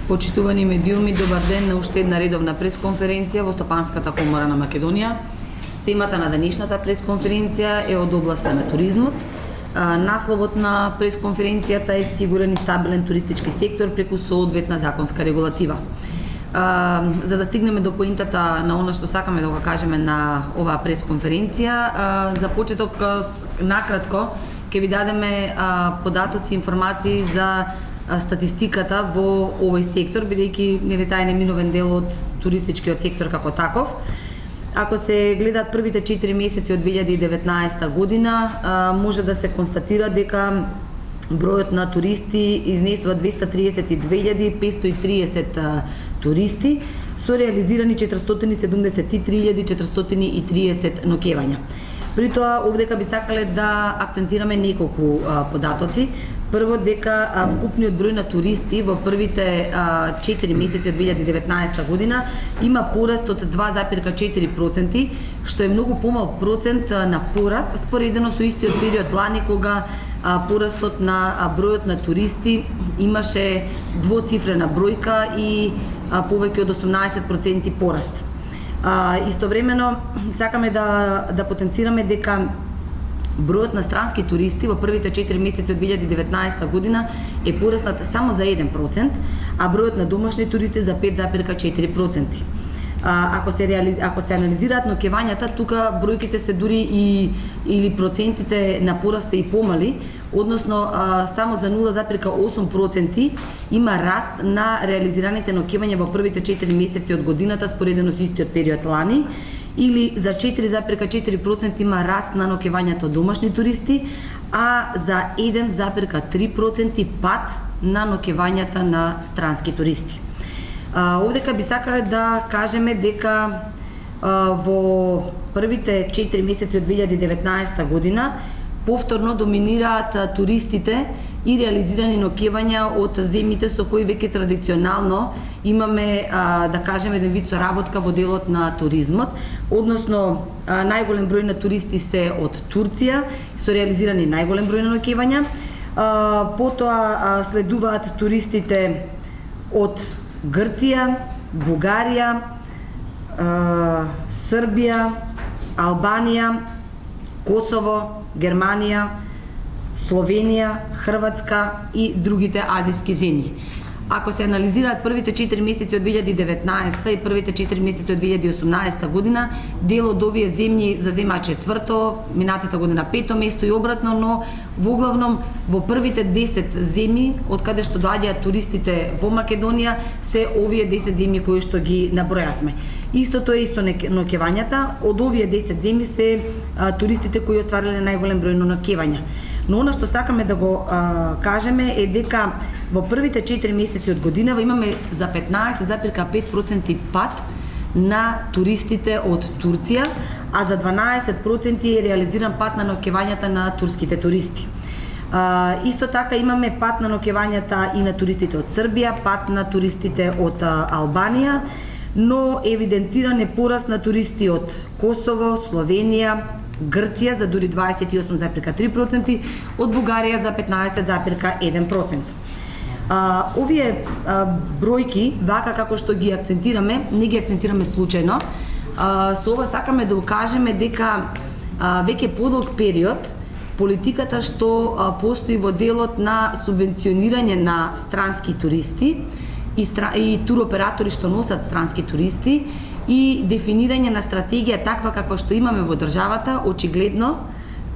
Почитувани медиуми, добар ден на уште една редовна пресконференција во Стопанската комора на Македонија. Темата на денешната пресконференција е од областа на туризмот. Насловот на пресконференцијата е Сигурен и стабилен туристички сектор преку соодветна законска регулатива. За да стигнеме до поинтата на она што сакаме да го кажеме на оваа пресконференција, за почеток накратко ќе ви дадеме податоци, информации за статистиката во овој сектор, бидејќи тај неминовен дел од туристичкиот сектор како таков. Ако се гледаат првите 4 месеци од 2019 година, може да се констатира дека бројот на туристи изнесува 232.530 туристи со реализирани 473.430 ноќевања. При тоа, овдека би сакале да акцентираме неколку податоци. Прво, дека вкупниот број на туристи во првите 4 месеци од 2019 година има пораст од 2,4%, што е многу помал процент на пораст споредено со истиот период лани, кога порастот на бројот на туристи имаше двоцифрена бројка и повеќе од 18% пораст. Истовремено, сакаме да потенцираме дека бројот на странски туристи во првите 4 месеци од 2019 година е пораснат само за 1%, а бројот на домашни туристи за 5,4%. Ако се анализираат ноќевањата, тука бројките се дури или процентите на пораст се и помали, односно само за 0,8% има раст на реализираните ноќевања во првите 4 месеци од годината споредено со истиот период лани, или за 4,4% има раст на ноќевањата од домашни туристи, а за 1,3% пад на ноќевањата на странски туристи. Овдека би сакале да кажеме дека во првите 4 месеци од 2019 година повторно доминираат туристите и реализирани ноќевања од земјите со кои веќе традиционално имаме, да кажеме, еден вид соработка во делот на туризмот, односно најголем број на туристи се од Турција, со реализирани најголем број на ноќевања. Потоа следуваат туристите од Грција, Бугарија, Србија, Албанија, Косово, Германија, Словенија, Хрватска и другите азиски земји. Ако се анализираат првите 4 месеци од 2019 и првите 4 месеци од 2018 година, дел од овие земји зазема 4-то, минатата година 5-то место и обратно, но воглавном во првите 10 земји од каде што доаѓаат туристите во Македонија се овие 10 земји кои што ги набројавме. Истото е и со ноќевањата, од овие 10 земји се туристите кои оствариле најголем број на ноќевања. Но она што сакаме да го кажеме е дека во првите 4 месеци од годинава имаме за 15,5% пад на туристите од Турција, а за 12% е реализиран пад на ноќевањата на турските туристи. Исто така имаме пад на ноќевањата и на туристите од Србија, пад на туристите од Албанија, но евидентиран е пораст на туристи од Косово, Словенија, Грција за дури 28,3%, од Бугарија за 15,1%. Овие бројки, вака како што ги акцентираме, не ги акцентираме случајно. Со ова сакаме да укажеме дека веќе подолг период политиката што постои во делот на субвенционирање на странски туристи и туроператори што носат странски туристи и дефинирање на стратегија таква каква што имаме во државата, очигледно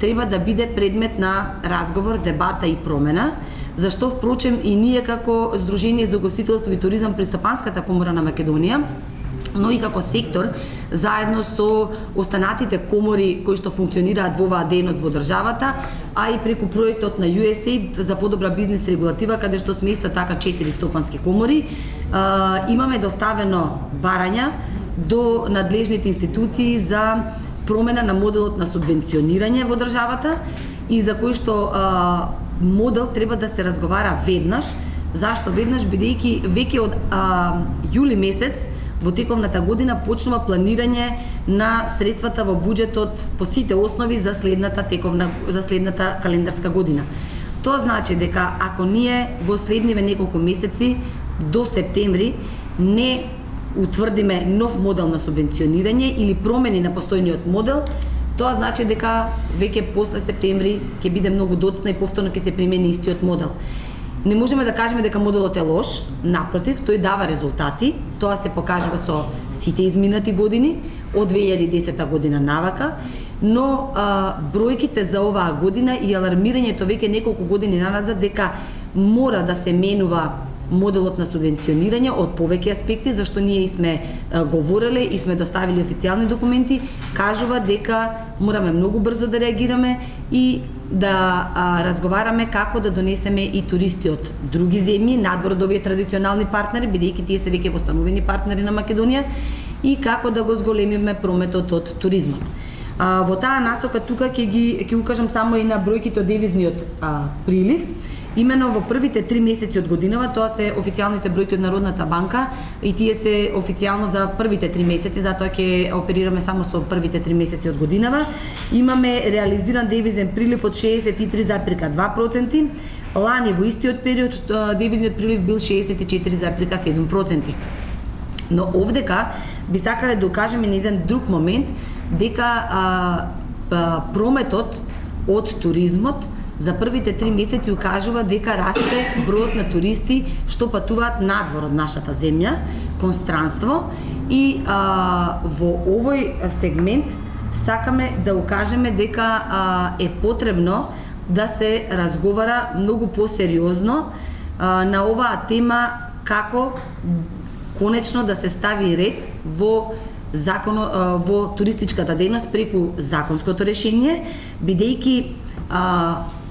треба да биде предмет на разговор, дебата и промена, зашто впрочем и ние како Сдружение за угостителство и туризам при Стопанската комора на Македонија, но и како сектор, заедно со останатите комори кои што функционираат во оваа дејност во државата, а и преку проектот на USAID за подобра бизнес регулатива, каде што сме исто така 4 стопански комори, имаме доставено барања до надлежните институции за промена на моделот на субвенционирање во државата и за кој што модел треба да се разговара веднаш. Зашто веднаш? Бидејќи веќе од јули месец во тековната година почнува планирање на средствата во буџетот по сите основи за следната календарска година. Тоа значи дека ако ние во следниве неколку месеци до септември не утврдиме нов модел на субвенционирање или промени на постојниот модел, тоа значи дека веќе после септември ќе биде многу доцна и повторно ќе се примени истиот модел. Не можеме да кажеме дека моделот е лош, напротив, тој дава резултати, тоа се покажува со сите изминати години, од 2010 година навака, но бројките за оваа година и алармирањето веќе неколку години назад дека мора да се менува моделот на субвенционирање од повеќе аспекти, зашто ние и сме говореле и сме доставили официјални документи, кажува дека мораме многу брзо да реагираме и да разговараме како да донесеме и туристи од други земји, надвор од овие традиционални партнери, бидејќи тие се веќе восстановени партнери на Македонија, и како да го зголемиме прометот од туризмот. Во таа насока тука ќе укажам само и на бројките од девизниот прилив. Имено во првите 3 месеци од годинава, тоа се официјалните бројки од Народната банка и тие се официјално за првите 3 месеци, затоа ќе оперираме само со првите 3 месеци од годинава. Имаме реализиран девизен прилив од 63,2%, лани во истиот период девизниот прилив бил 64,7%. Но овдека би сакале да укажеме на еден друг момент, дека прометот од туризмот за првите 3 месеци укажува дека расте бројот на туристи што патуваат надвор од нашата земја, кон странство, и во овој сегмент сакаме да укажеме дека е потребно да се разговара многу посериозно на оваа тема, како конечно да се стави ред во во туристичката дејност преку законското решение, бидејќи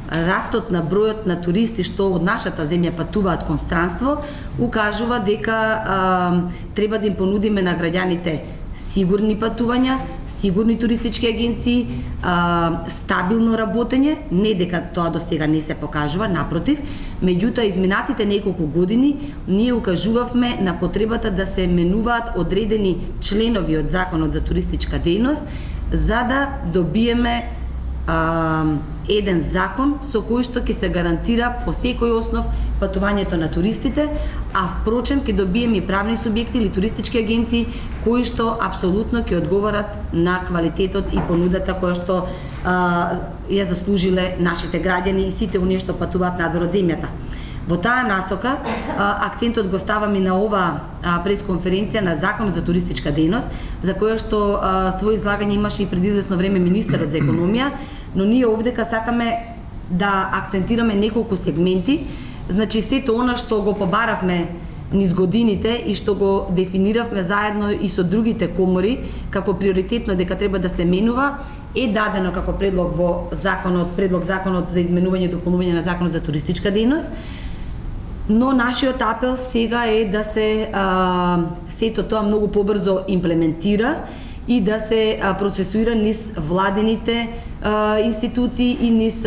растот на бројот на туристи што од нашата земја патуваат кон странство укажува дека треба да им понудиме на граѓаните сигурни патувања, сигурни туристички агенции, стабилно работење, не дека тоа до сега не се покажува, напротив, меѓутоа изминатите неколку години ние укажувавме на потребата да се менуваат одредени членови од Законот за туристичка дејност за да добиеме еден закон со кој што ќе се гарантира по секој основ патувањето на туристите, а впрочем ќе добиеме и правни субјекти или туристички агенции кои што апсолутно ќе одговорат на квалитетот и понудата која што ја заслужиле нашите граѓани и сите оние што патуваат надвор од земјата. Во таа насока акцентот го ставаме на ова пресконференција на Закон за туристичка дејност, за која што свој излагање имаше и пред известно време министерот за економија, но ние овдека сакаме да акцентираме неколку сегменти. Значи сето она што го побаравме низ годините и што го дефиниравме заедно и со другите комори како приоритетно дека треба да се менува, е дадено како предлог во законот за изменување и дополнување на Законот за туристичка дејност. Но нашиот апел сега е да се сето тоа многу побрзо имплементира и да се процесуира низ владините институции и низ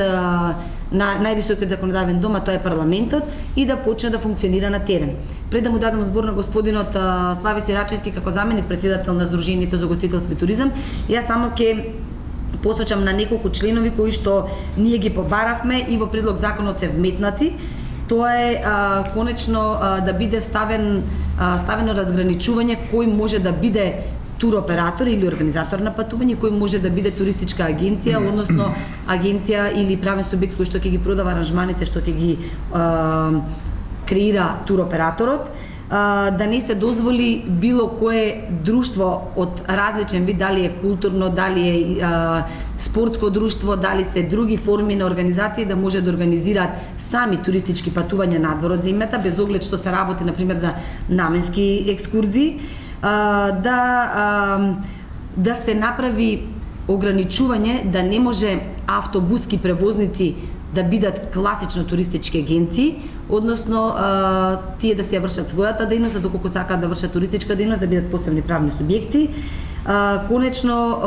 највисокиот законодавен дом, а тоа е парламентот, и да почне да функционира на терен. Пред да му дадам збор на господинот Слави Сирачевски како заменик председател на Сдруженијето за угостителство и туризам, јас само ќе посочам на неколку членови кои што ние ги побаравме и во предлог законот се вметнати. Тоа е конечно да биде ставено разграничување кој може да биде туроператор или организатор на патување, кој може да биде туристичка агенција, односно агенција или правен субјект кој што ќе ги продава аранжманите што ќе ги креира туроператорот, да не се дозволи било кое друштво од различен вид, дали е културно, дали е спортско друштво, дали се други форми на организации, да може да организираат сами туристички патувања надвор од земјата, без оглед што се работи, например, за наменски екскурзии, да се направи ограничување да не може автобуски превозници да бидат класично туристички агенции, односно тие да се ја вршат својата дејност, а доколку сакаат да вршат туристичка дејност, да бидат посебни правни субјекти. Конечно,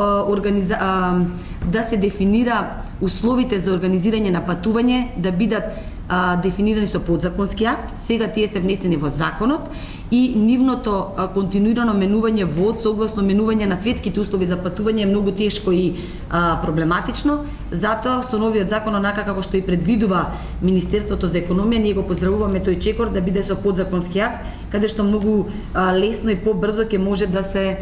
да се дефинира условите за организирање на патување, да бидат дефинирани со подзаконски акт, сега тие се внесени во законот и нивното континуирано менување во согласно менување на светските услови за патување е многу тешко и проблематично. Затоа со новиот закон, онака како што и предвидува Министерството за економија, ние го поздравуваме тој чекор да биде со подзаконски акт, каде што многу лесно и побрзо ќе може да се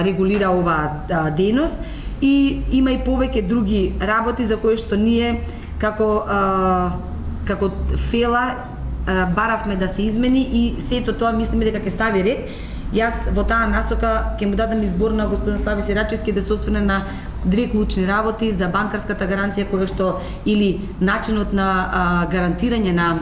регулира оваа дејност. И има и повеќе други работи за кои што ние како фела баравме да се измени и сето тоа мислиме дека ќе стави ред. Јас во таа насока ќе му дадам избор на господин Слави Сирачевски да се осврне на две клучни работи за банкарската гаранција, која што или начинот на гарантирање на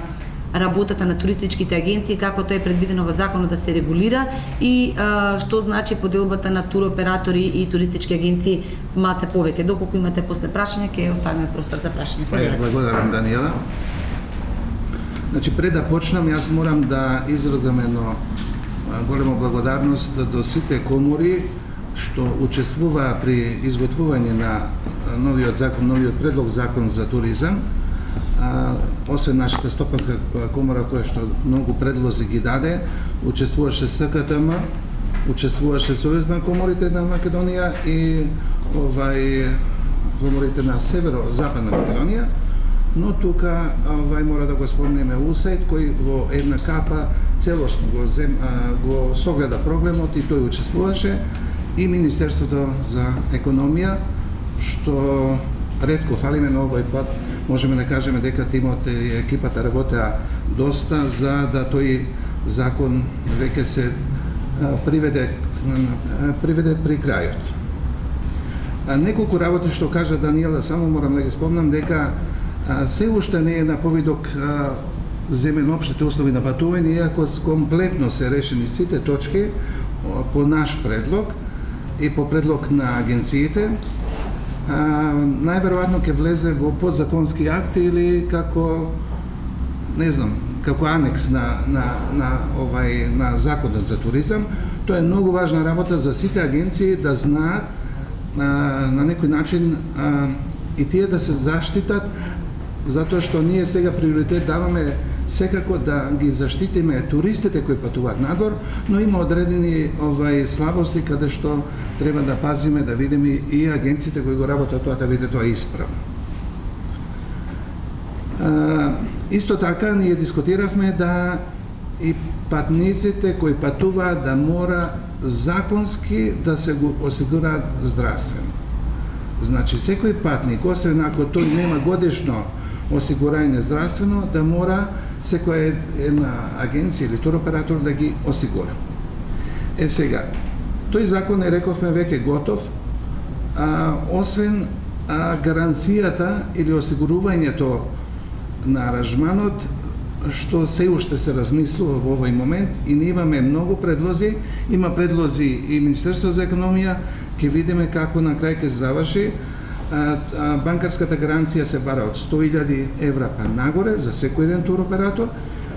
работата на туристичките агенции, како тоа е предвидено во законот да се регулира и што значи поделбата на туроператори и туристички агенции малце повеќе. Доколку имате после прашање, ќе оставиме простор за прашање. Благодарам, Даниела. Значи, пред да почнам, јас морам да изразам едно голема благодарност до сите комори што учествуваа при изготвување на новиот закон, новиот предлог закон за туризам. Освен нашата стопанска комора која што многу предлози ги даде, учествуваше СКТМ, учествуваше Сојуз на коморите на Македонија и коморите на северо-западна Македонија, но тука мора да го спомнеме УСАИД кој во една капа целосно го согледа проблемот и тој учествуваше, и Министерството за економија, што ретко фалиме на овој пат. Можеме да кажеме дека тимот и екипата работеа доста за да тој закон веќе се приведе при крајот. Неколку работи што кажа Даниела, само морам да ги спомнам дека се уште не е на повидок земен општите услови на патување, иако комплетно се решени сите точки по наш предлог и по предлог на агенциите. Најверојатно ќе влезе во подзаконски акт или како, не знам, како анекс на законот за туризам. Тоа е многу важна работа за сите агенции да знаат на некој начин и тие да се заштитат, затоа што ние сега приоритет даваме секако да ги заштитиме туристите кои патуваат надвор, но има одредени слабости каде што треба да пазиме, да видиме и агенциите кои го работат тоа да биде тоа исправно. Исто така ние дискутиравме да и патниците кои патуваат да мора законски да се го осигураат здравствено. Значи секој патник, освен ако тој нема годишно осигурање здравствено, да мора секоја една агенција или туроператор да ги осигура. Сега, тој закон е, рековме, веќе готов, освен гаранцијата или осигурувањето на аранжманот, што се уште се размислува во овој момент и ние имаме многу предлози, има предлози и Министерството за економија, ќе видиме како на крај ќе заврши. Банкарската гаранција се бара од 100.000 евра па нагоре за секој еден туроператор.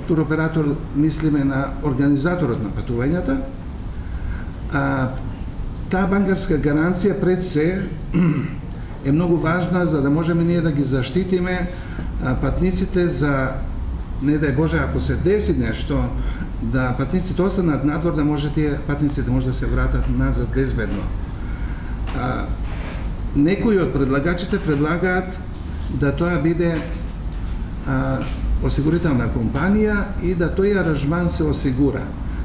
Туроператор мислиме на организаторот на патувањата. Таа банкарска гаранција пред се е многу важна за да можеме ние да ги заштитиме патниците за, не дај Боже, ако се деси нешто, да патниците останат надвор, да може тие патниците може да се вратат назад безбедно. Некои од предлагачите предлагаат да тоа биде осигурителна компанија и да тој аранжман се осигура.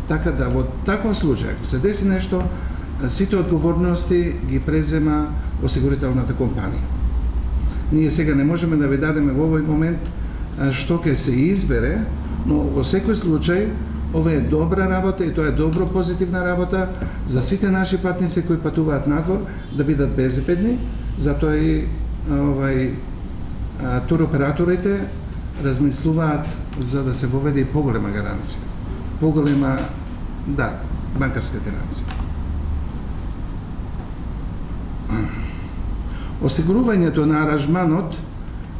Така да во таков случај, ако се деси нешто, сите одговорности ги презема осигурителната компанија. Ние сега не можеме да ви дадеме во овој момент што ќе се избере, но во секој случај ова е добра работа и тоа е добро позитивна работа за сите наши патници кои патуваат надвор да бидат безбедни, затоа и туроператорите размислуваат за да се воведе и поголема гаранција. Поголема, банкарска гаранција. Осигурувањето на аранжманот,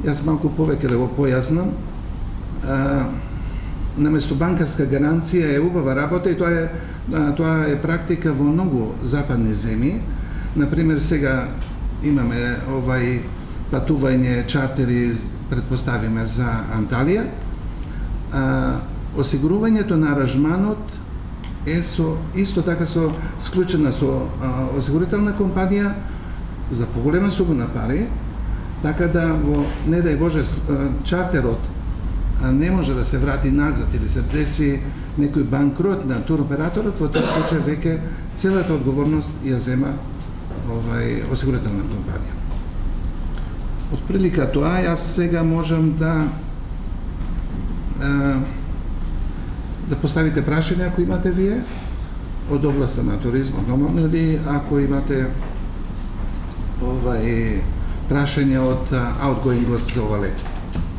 јас малку повеќе да го појаснам, наместо банкарска гаранција е убава работа и тоа е практика во многу западни земји. Например, сега имаме патување чартери, предпоставиме, за Анталија. Осигурувањето на аранжманот е исто така склучена со осигурителна компанија за поголема сума на пари, така да во, не дај Боже, чартерот не може да се врати назад или се деси некој банкрот на туроператорот, во тој случај веќе целата одговорност ја зема осигурителна компанија. Од прилика тоа, јас сега можам да поставите прашања ако имате вие од областа на туризмот, или ако имате прашање од аутгоингот за ова лето.